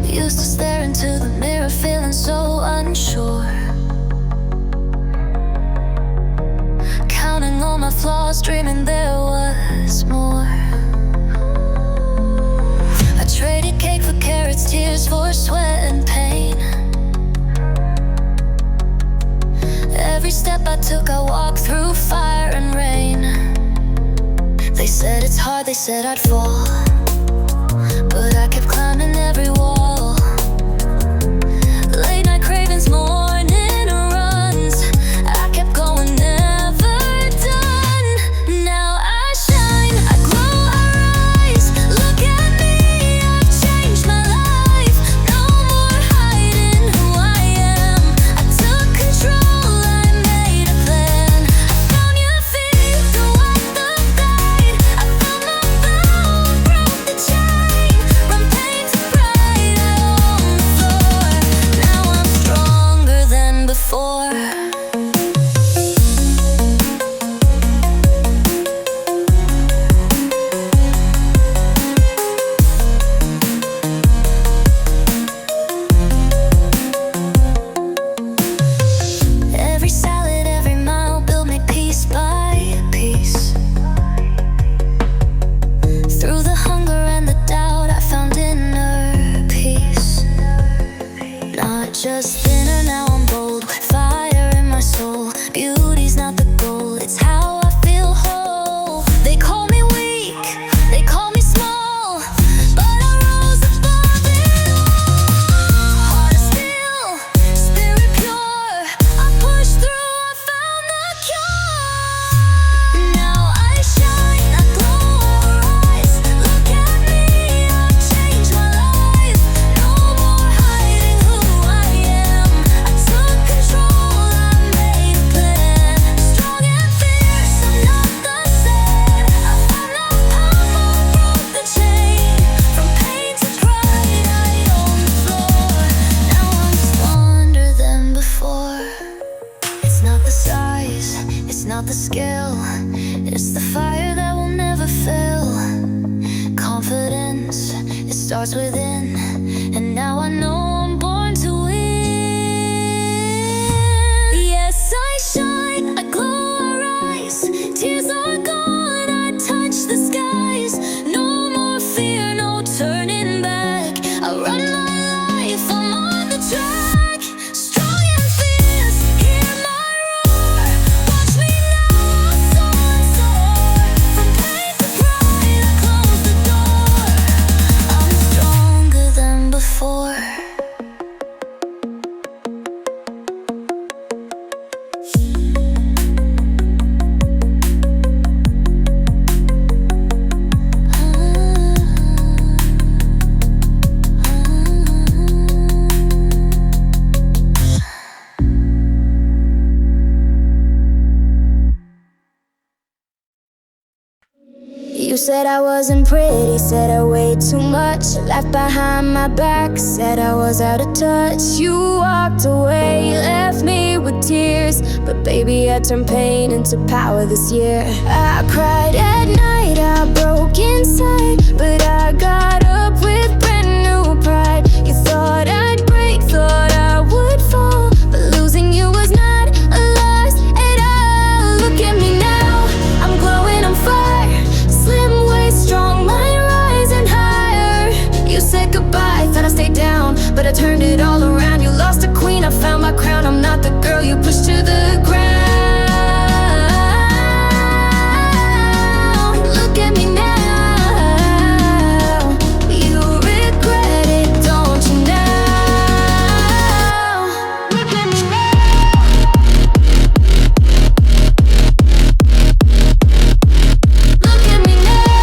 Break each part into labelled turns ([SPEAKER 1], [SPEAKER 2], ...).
[SPEAKER 1] Used to stare into the mirror, feeling so unsure, counting all my flaws, dreaming there was more. I traded cake for carrots, tears for sweat and pain. Every step I took, I walked through fire and rain. They said it's hard, they said I'd fall, but I kept climbing every wall. Late night cravings, morning runs, I kept going, never done. Now I shine, I glow, I rise. Look at me, I've changed my life. No more hiding who I am. I took control, I made a plan. I found your feet, threw out the guide. I found my power, broke the chain. From pain to pride, I own the floor. Now I'm stronger than before. Every salad, every mile built me piece by piece. Through the hunger and the doubt, I found inner peace. Not just thinner, now I'm bold, with fire in my soul. Beauty's not the goal, it's how I feel whole. They call me weak, they call me small, but I rose above it all. Heart of steel, spirit pure, I pushed through, I found the cure. Now I shine, I glow, I rise. Look at me, I've changed my life. No more hiding who I am. I took control, I made a plan. Strong and fierce, I'm not the same. I found my power, broke the chain. From pain to pride, I own the floor. Now I'm stronger than before. It's not the size, it's not the skill, it's the fire that will never fail. Confidence, it starts within, and now I know I'm born to win. Yes, I shine, I glow, I rise. Tears are gone, I touch the skies. No more fear, no turning back. I run my life, I'm on the track. Strong and fierce, hear my roar. Watch me now, I'll soar and soar. From pain to pride, I close the door. I'm stronger than before. You said I wasn't pretty, said I weighed too much. Laughed behind my back, said I was out of touch. You walked away, left me with tears, but baby, I turned pain into power this year. I cried at night, I broke inside, but I got up with brand new pride. You thought I'd break, thought I would fall, but losing you was not a loss at all. Look at me now, I'm glowing on fire. Slim waist, strong mind, rising higher. You said goodbye, thought I'd stay down, but I turned it all around. You lost a queen, I found my crown. I'm not the girl you pushed to the ground. Look at me now. You regret it, don't you now? Look at me now. Look at me now.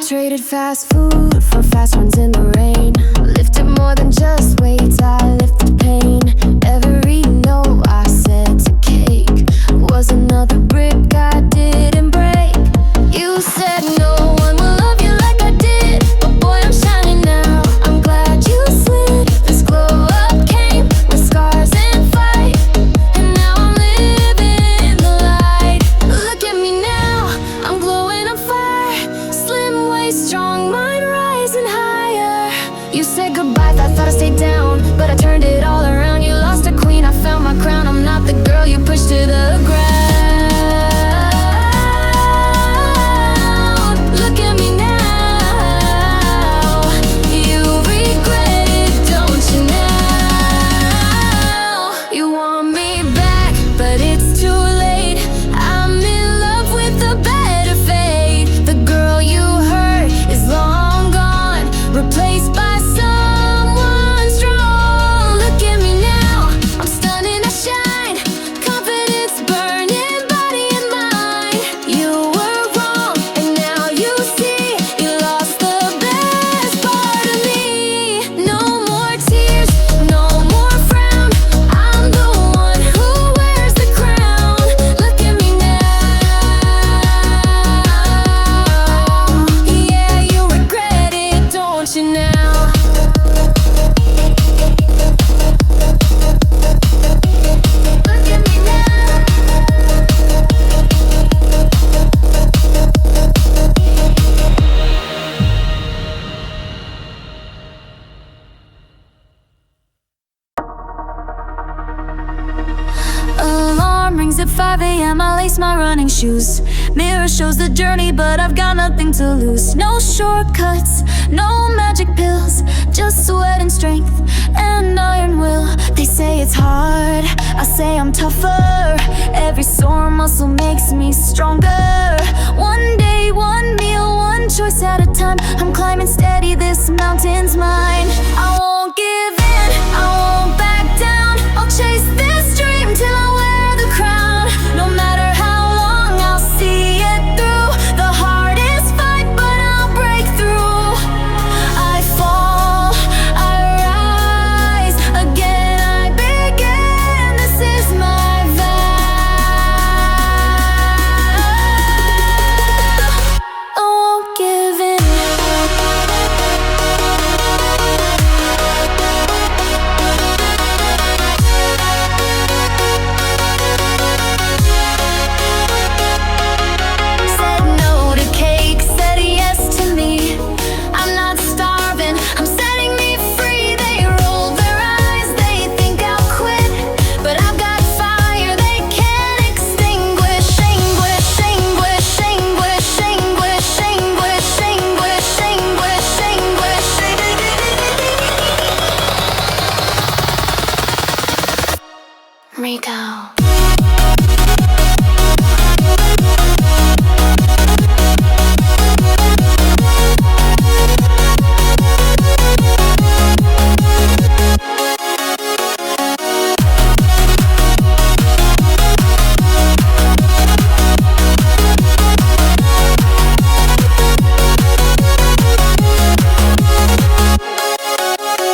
[SPEAKER 1] Traded fast food for fast runs in the rain. Lifted more than just weights, I lifted pain. Every no I said to cake was another brick I didn't break. You said no one will love you like I did, but boy, I'm shining now. I'm glad you slid. This glow up came with scars and fight, and now I'm living the light. a.m. I lace my running shoes. Mirror shows the journey, but I've got nothing to lose. No shortcuts, no magic pills, just sweat and strength and iron will. They say it's hard, I say I'm tougher. Every sore muscle makes me stronger. One day, one meal, one choice at a time. I'm climbing steady, this mountain's mine. I won't give in, I won't back down. I'll chase this dream till I wear the crown. No matter how long, I'll see it through. The hardest fight, but I'll break through. I fall, I rise, again I begin. This is my vow. I won't give in. Said no to cake, said yes to me. I'm not starving, I'm setting me free. They roll their eyes, they think I'll quit, but I've got fire they can't extinguish. Anguish, anguish, anguish, anguish, anguish, anguish, anguish, anguish. Rico.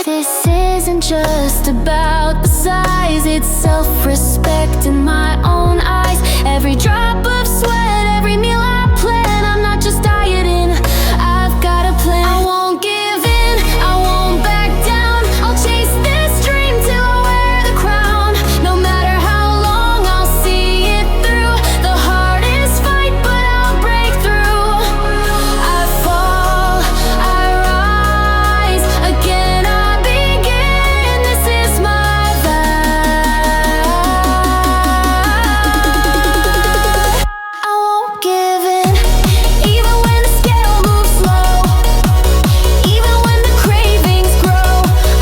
[SPEAKER 1] This isn't just about the size, it's self-respect in my own eyes. Every drop of sweat, every meal I plan. I'm not just dieting, I've got a plan. I won't give in, I won't back down. I'll chase this dream till I wear the crown. No matter how long, I'll see it through. The hardest fight, but I'll break through. I fall, I rise, again I begin. This is my vow. I won't give in, even when the scale moves slow, even when the cravings grow.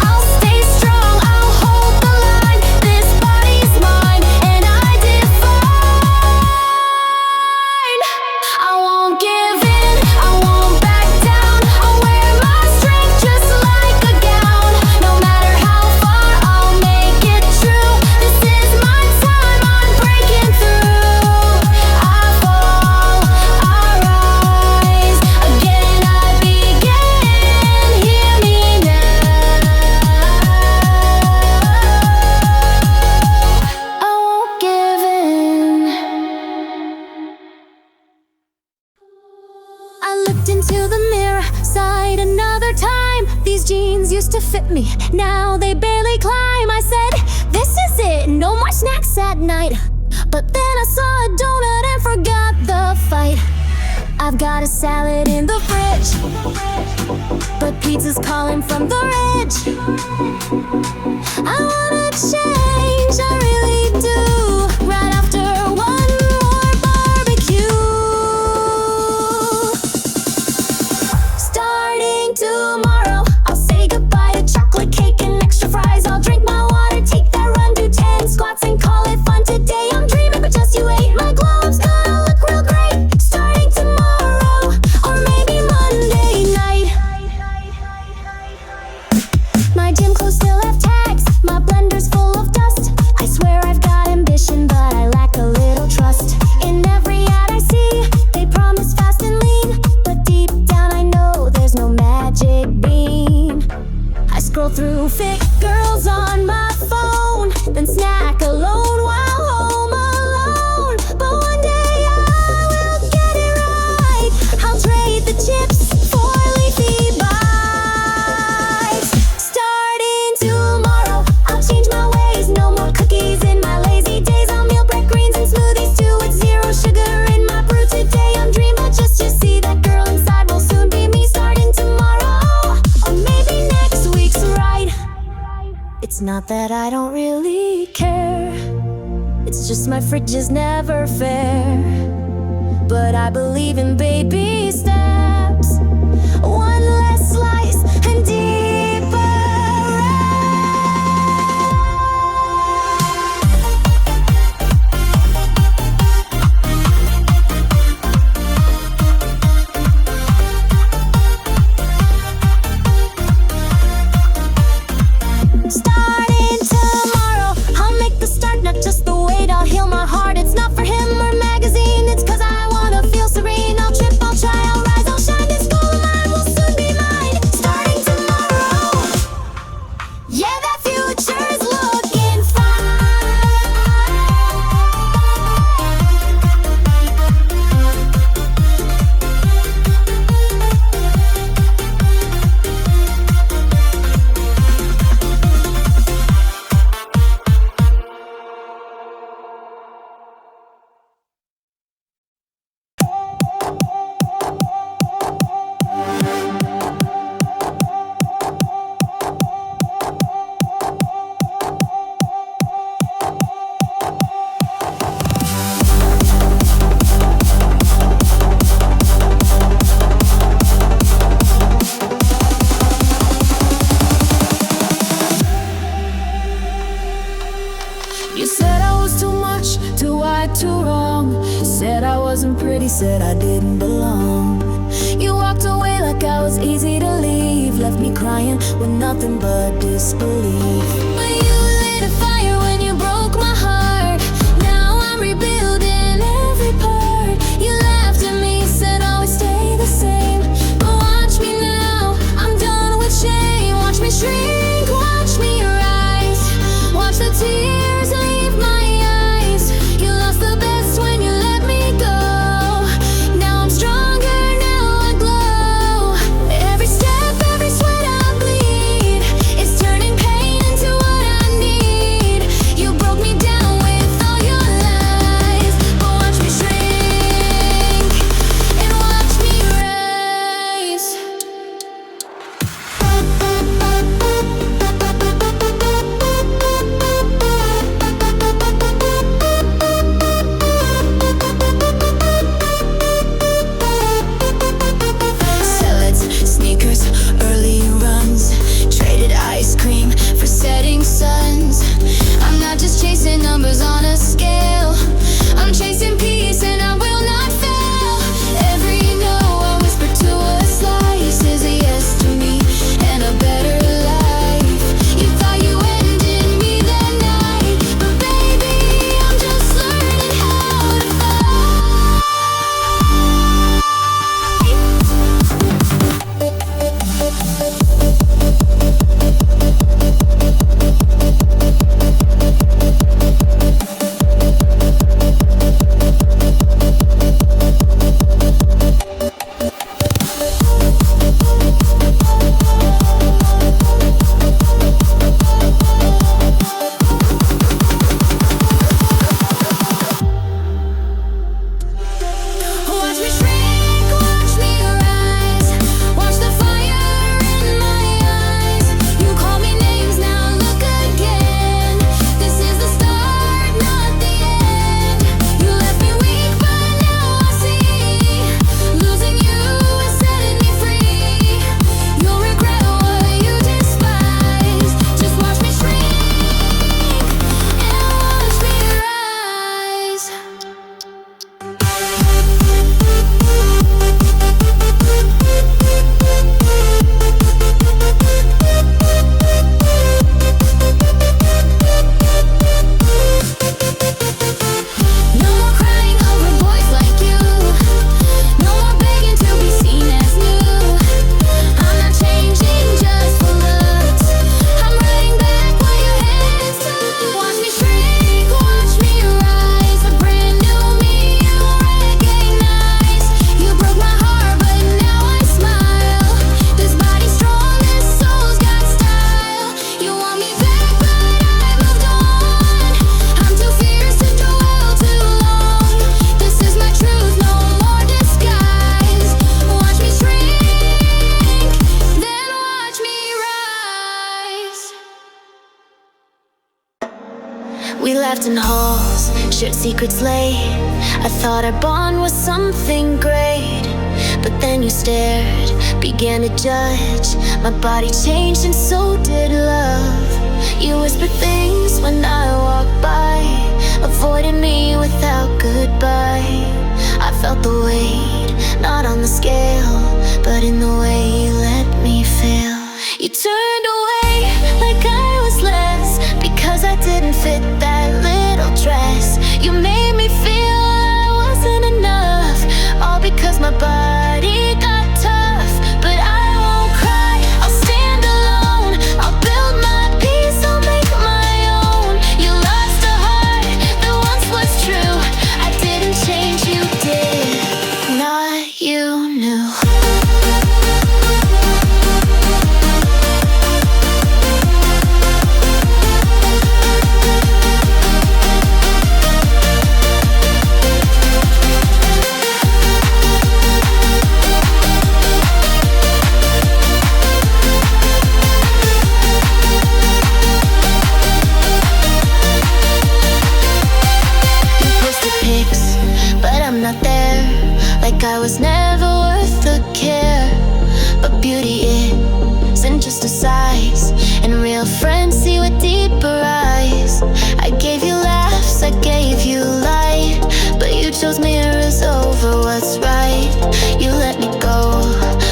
[SPEAKER 1] I'll stay strong, I'll hold the line. This body's mine, and I define. I won't give in, I won't back down. I'll wear my strength just like a gown. No matter how far, I'll make it true. This is my time, I'm breaking through. I fall, I rise, again I begin. Hear me now. I won't give in. I looked into the mirror, sighed another time. These jeans used to fit me, now they barely climb. I said, this is it, no more snacks at night. But then I saw a donut and forgot the fight. I've got a salad in the fridge, but pizza's calling from the ridge. I wanna change, I really do. Right after one more barbecue. Starting tomorrow, I'll say goodbye to chocolate cake and extra fries. I'll drink my water, take that run, do 10 squats and call it fun. Today I'm dreaming, but just you wait. My glow up's gonna look real great. Starting tomorrow, or maybe Monday night. My gym clothes still have tags, my blender's full of dust. I swear I've got ambition, but I lack a little trust. In every ad I see, they promise fast and lean, but deep down I know there's no magic bean. I scroll through fit girls on my phone, then snack alone while home alone. But one day I will get it right. I'll trade the chips for leafy bites. Starting tomorrow, I'll change my ways. No more cookies in my lazy days. I'll meal prep greens and smoothies too, with zero sugar in my brew. Today I'm dreaming, but just you see that girl inside will soon be me. Starting tomorrow, or maybe next week's right. It's not that I don't really care, it's It's just my fridge is never fair. But I believe in baby steps. One less slice and deeper. Starting tomorrow, I'll make the start, not just the wait. I'll heal my heart. It's not for him or magazine. It's 'cause I wanna feel serene. I'll trip, I'll try, I'll rise, I'll shine. This goal of mine will soon be mine. Starting tomorrow, yeah, that future's looking fine. You said I was too much, too wide, too wrong. Said I wasn't pretty, said I didn't belong. You walked away like I was easy to leave. Left me crying with nothing but disbelief. But you lit a fire when you broke my heart. Now I'm rebuilding every part. You laughed at me, said always stay the same. But watch me now, I'm done with shame. Watch me shrink, watch me rise. Watch the tears leave my eyes. You lost the best when you let me go. Now I'm stronger, now I glow. Every step, every sweat I bleed, it's turning pain into what I need. shared secrets late. I thought our bond was something great, but then you stared, began to judge. My body changed and so did love. You whispered things when I walked by, avoiding me without goodbye. I felt the weight, not on the scale, but in the way you let me feel. You turned away like I was less, because I didn't fit that little dress. You made me feel I wasn't enough, all because my body got tough. But I won't cry, I'll stand alone, I'll build my peace, I'll make my own. You lost a heart that once was true. I didn't change, you did, not you knew. Like I was never worth the care. But beauty isn't just a size, and real friends see with deeper eyes. I gave you laughs, I gave you light, but you chose mirrors over what's right. You let me go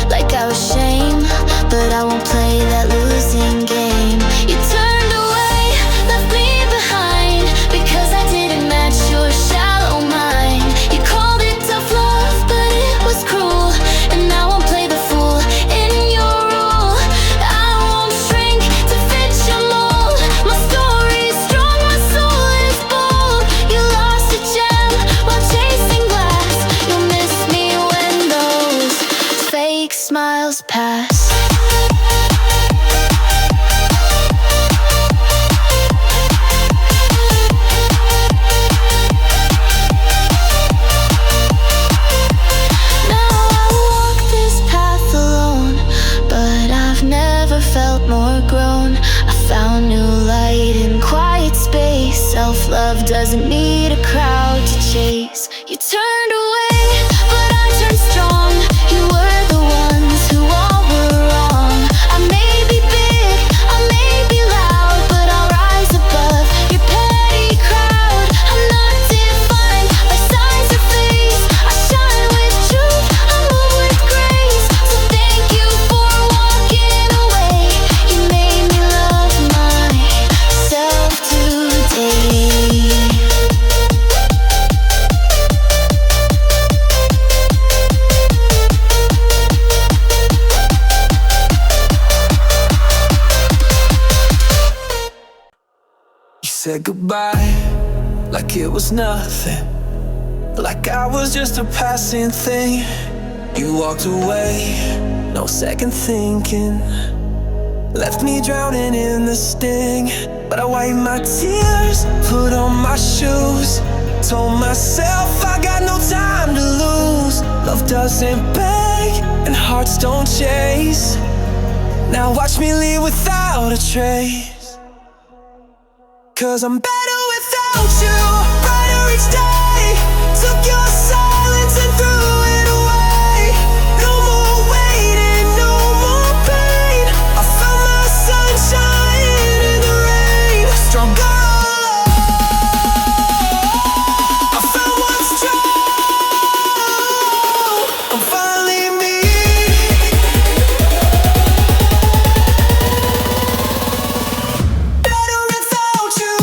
[SPEAKER 1] like I was shame, but I won't play that losing game. You turned away, left me behind, because I didn't match your shallow mind. You called it tough love, but it was cruel, and I won't play the fool in your rule. I won't shrink to fit your mold. My story's strong, my soul is bold. You lost a gem while chasing glass. You'll miss me when those fake smiles pass. Found new light in quiet space. Self-love doesn't need a crowd to chase. You turned away, but I turned strong. You were the ones who all were wrong. I may be big, I may be loud, but I'll rise above your petty crowd. I'm not defined by size or face. I shine with truth, I move with grace. So thank you for walking away. You made me love myself today.
[SPEAKER 2] You said goodbye like it was nothing, like I was just a passing thing. You walked away, no second thinking, left me drowning in the sting. But I wiped my tears, put on my shoes, told myself I got no time to lose. Love doesn't beg and hearts don't chase. Now watch me leave without a trace, 'cause I'm better without you. Brighter each day, took your silence and threw it away. No more waiting, no more pain. I found my sunshine in the rain. Stronger I found what's true. I'm finally me. Better without you.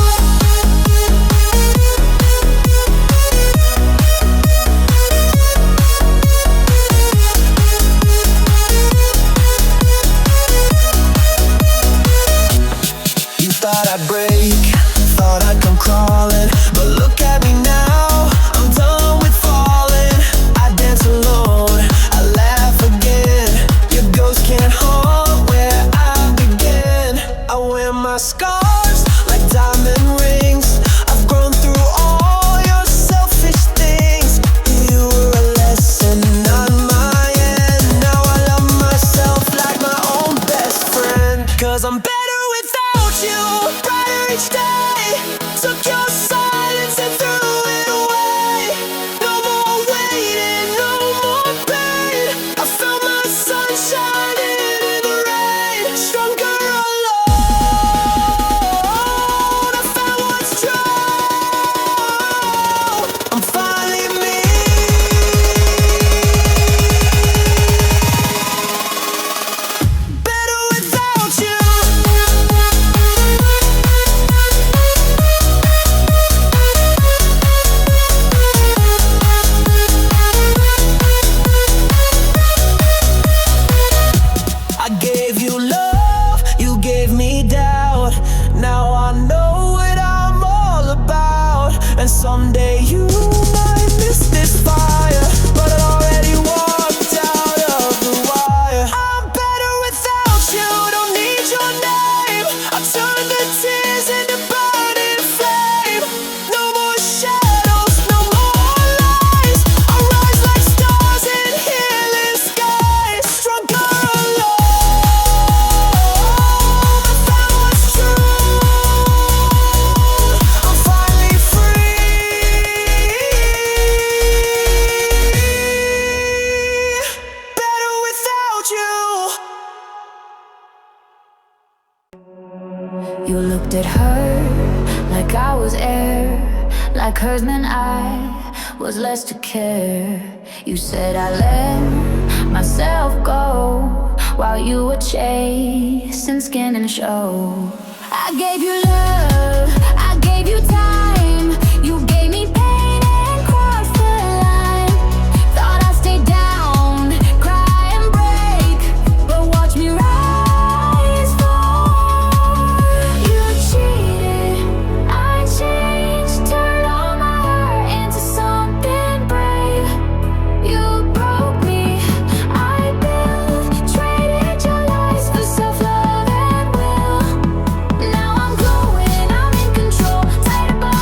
[SPEAKER 1] You looked at her like I was air, like hers meant I was less to care. You said I let myself go while you were chasing skin and show. I gave you love, I gave you time. You gave me pain and crossed the line. Thought I'd stay down, cry and break, but watch me rise far. You cheated, I changed, turned all my heart into something brave. You broke me, I built, traded your lies for self-love and will. Now I'm glowing, I'm in control, tight about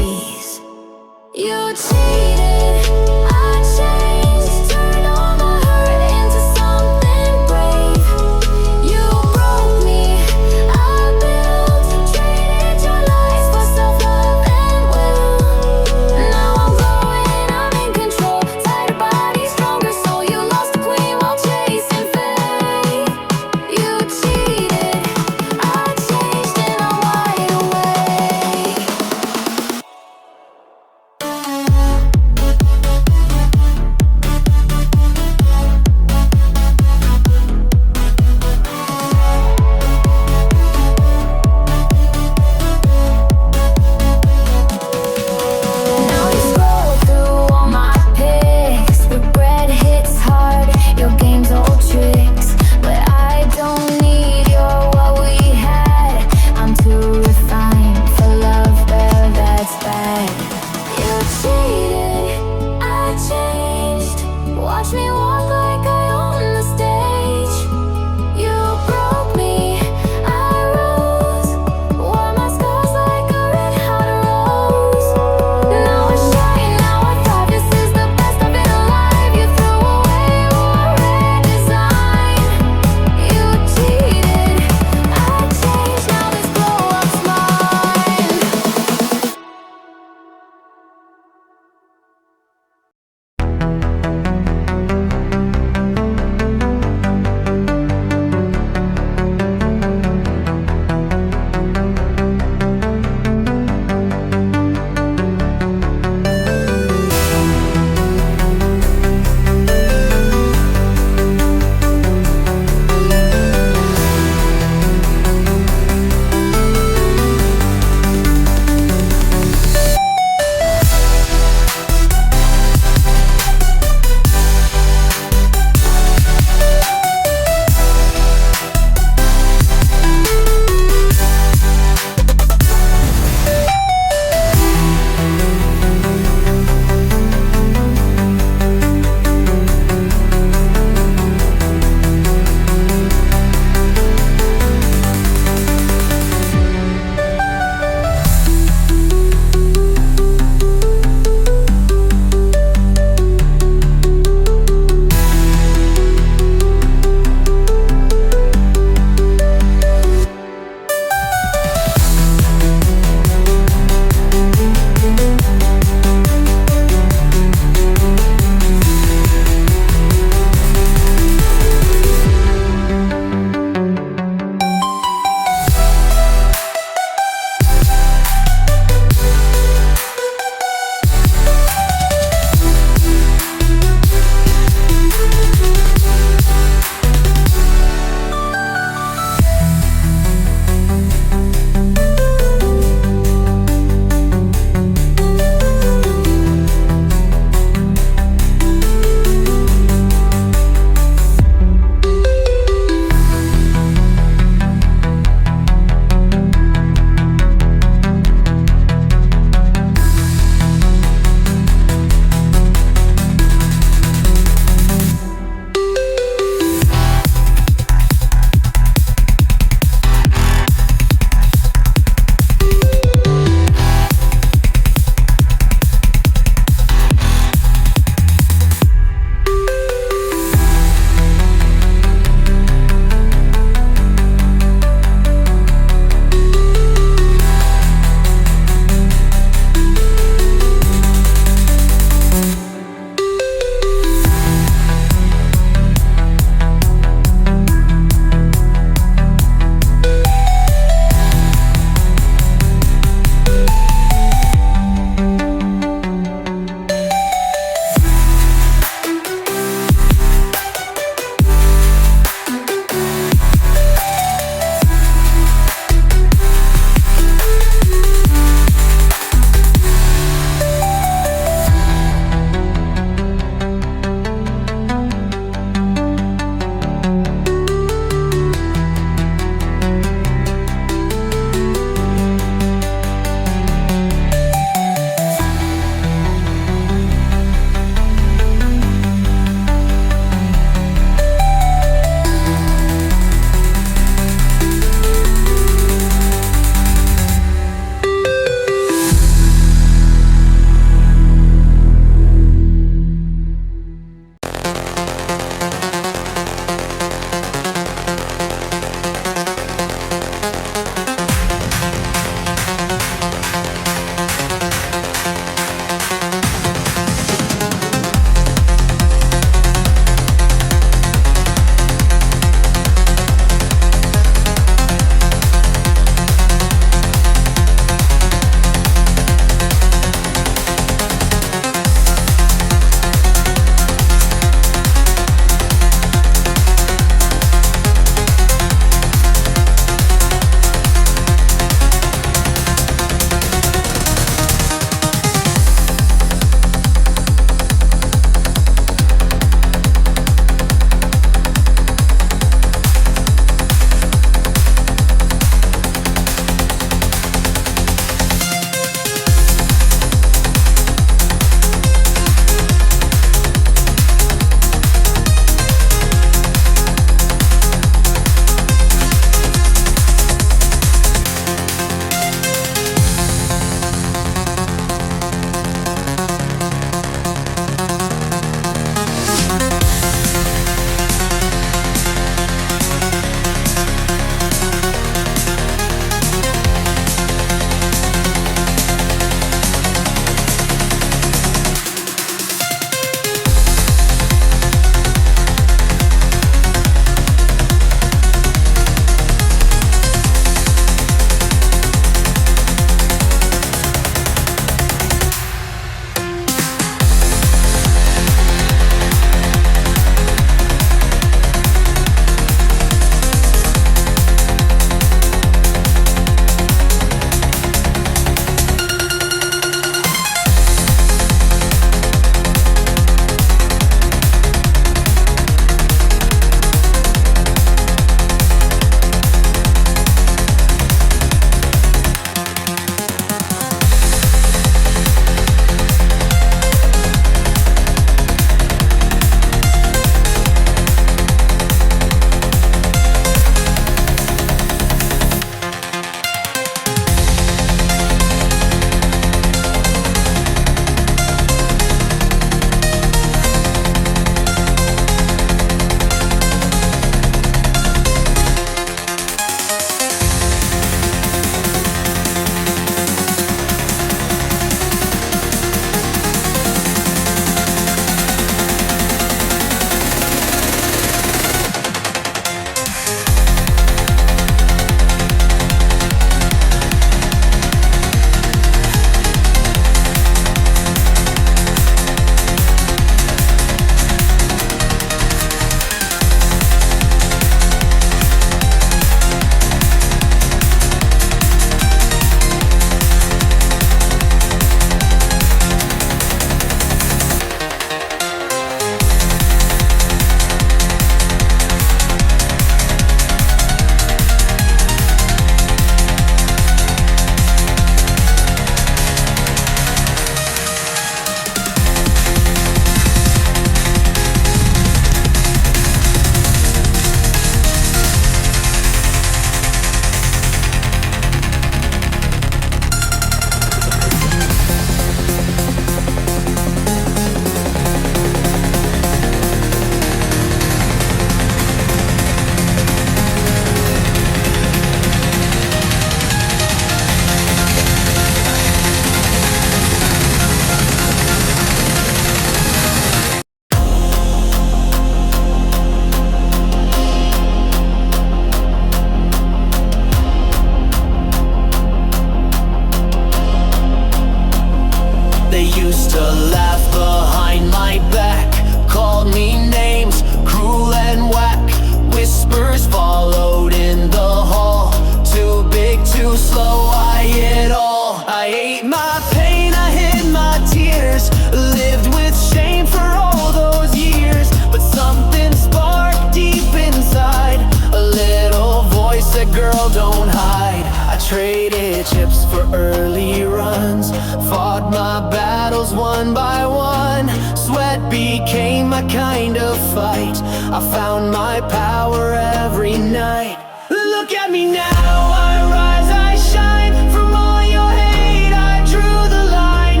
[SPEAKER 2] girl, don't hide. I traded chips for early runs, fought my battles one by one. Sweat became my kind of fight. I found my power every night. Look at me now, I rise, I shine. From all your hate, I drew the line.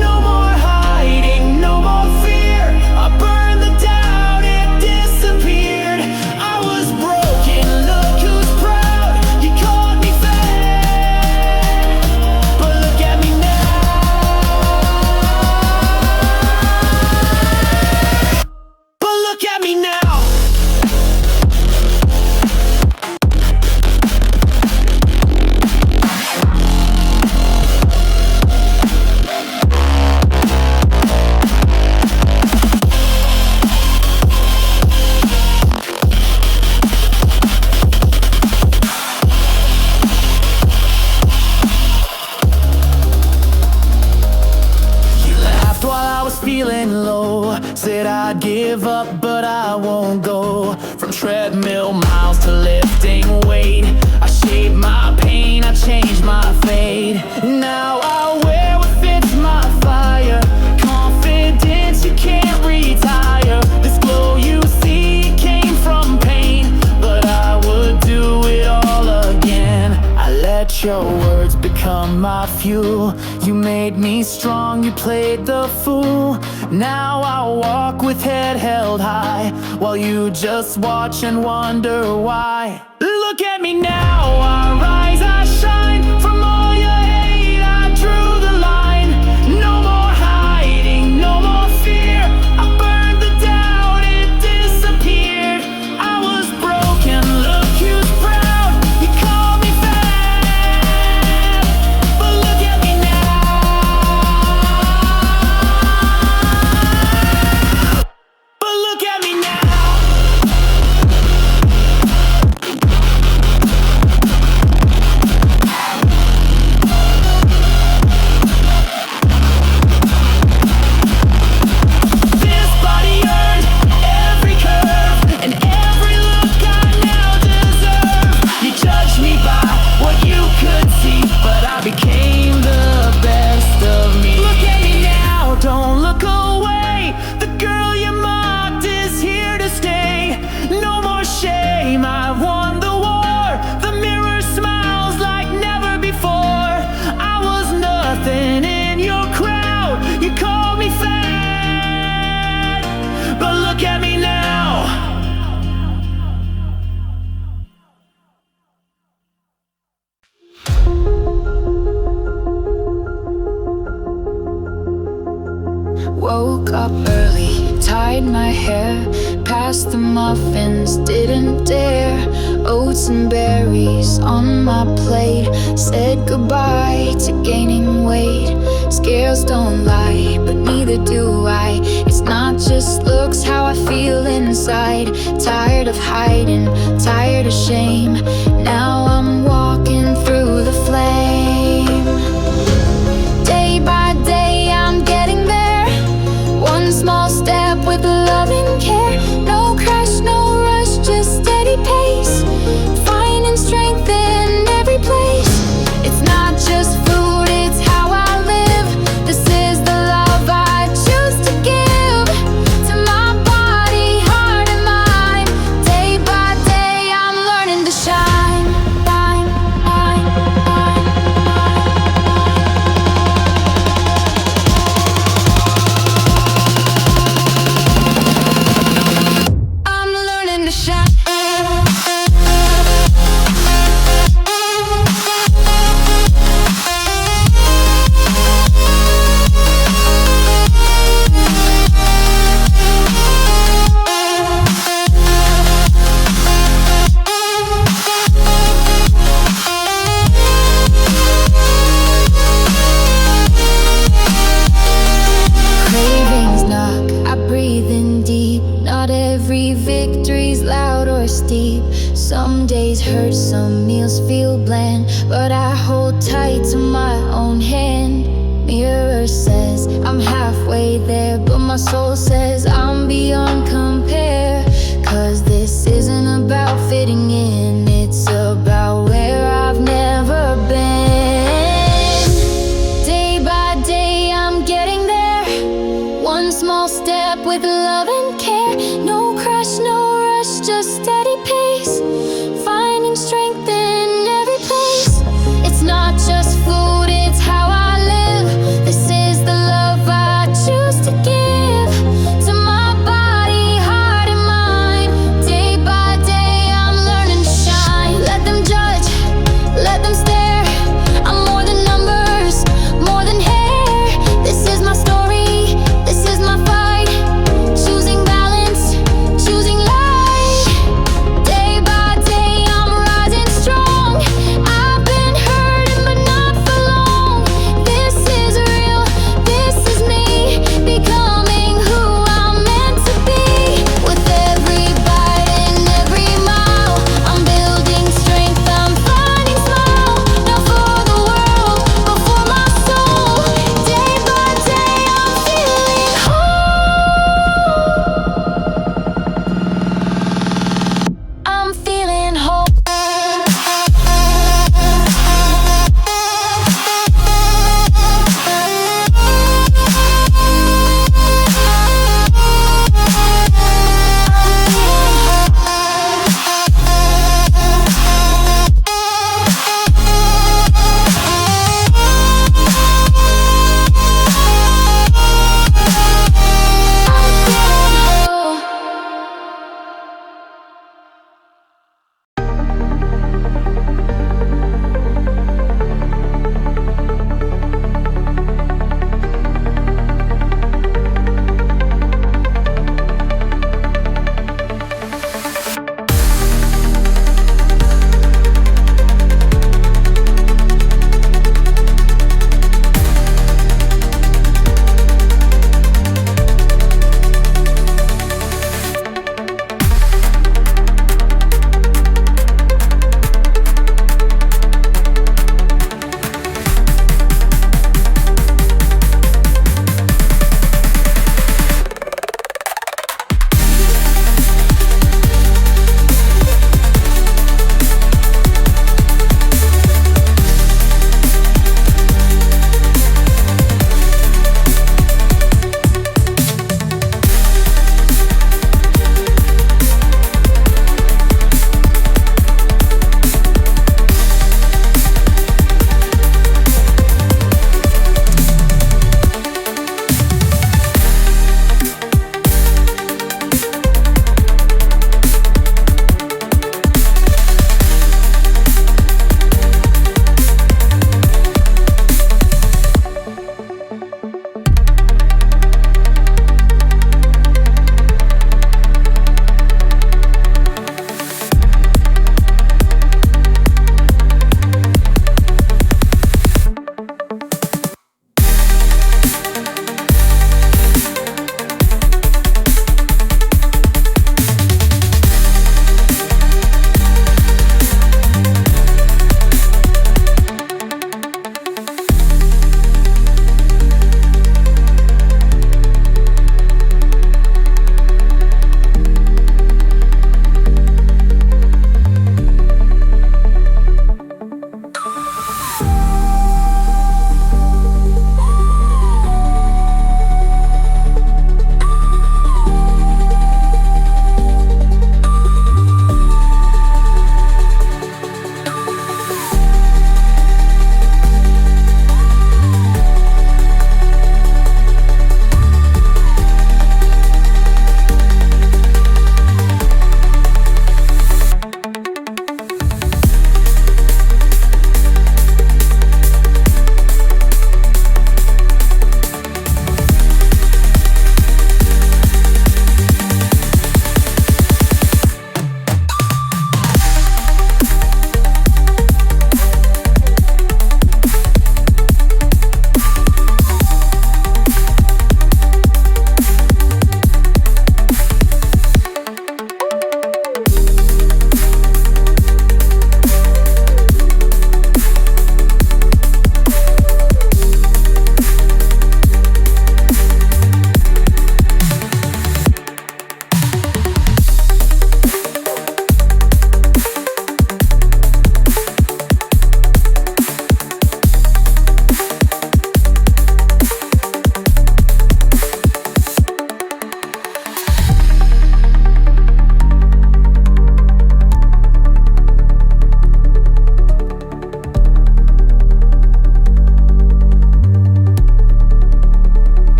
[SPEAKER 2] No more hiding, no more fear. I burned the doubt, it disappeared. I was broken, look who's proud. You called me fat, but look at me now. But look at me now. Feeling low, said I'd give up, but I won't go. From treadmill miles to lifting weight, I shaped my pain, I changed my fate. Now I wear what fits my fire, confidence you can't retire. This glow you see came from pain, but I would do it all again. I let your words become my fuel. You made me strong, you played the fool. Now I walk with head held high, while you just watch and wonder why. Look at me now, I rise, I shine. From all your hate, I drew the line. No more hiding, no more fear. I burned the doubt, it disappeared. I was broken, look who's proud. You called me fat, but look at me now. But look at me now. This body earned every curve and every look I now deserve. You judged me by what you could see, but I became the best of me. Look at me now, don't look away. The girl you mocked is here to stay. No more shame, I won the war. The mirror smiles like never before. I was nothing in your crowd. You called me fat, but look at me now.
[SPEAKER 1] Woke up early, tied my hair, passed the muffins, didn't dare. Oats and berries on my plate, said goodbye to gaining weight. Scales don't lie, but neither do I. It's not just looks, how I feel inside. Tired of hiding, tired of shame. Now I'm walking through the flame. Day by day I'm getting there, one small step with love and care. No crash, no rush, just steady pace, finding strength in every place. It's not just food, it's how I live. This is the love I choose to give to my body, heart and mind. Day by day I'm learning to shine, shine, shine, shine. I'm learning to shine. Cravings knock, I breathe in deep. Not every victory's loud or steep. Some days hurt, some meals feel bland, but I hold tight to my own hand. Mirror says I'm halfway there, but my soul says I'm beyond compare. 'Cause this isn't about fitting in, it's about where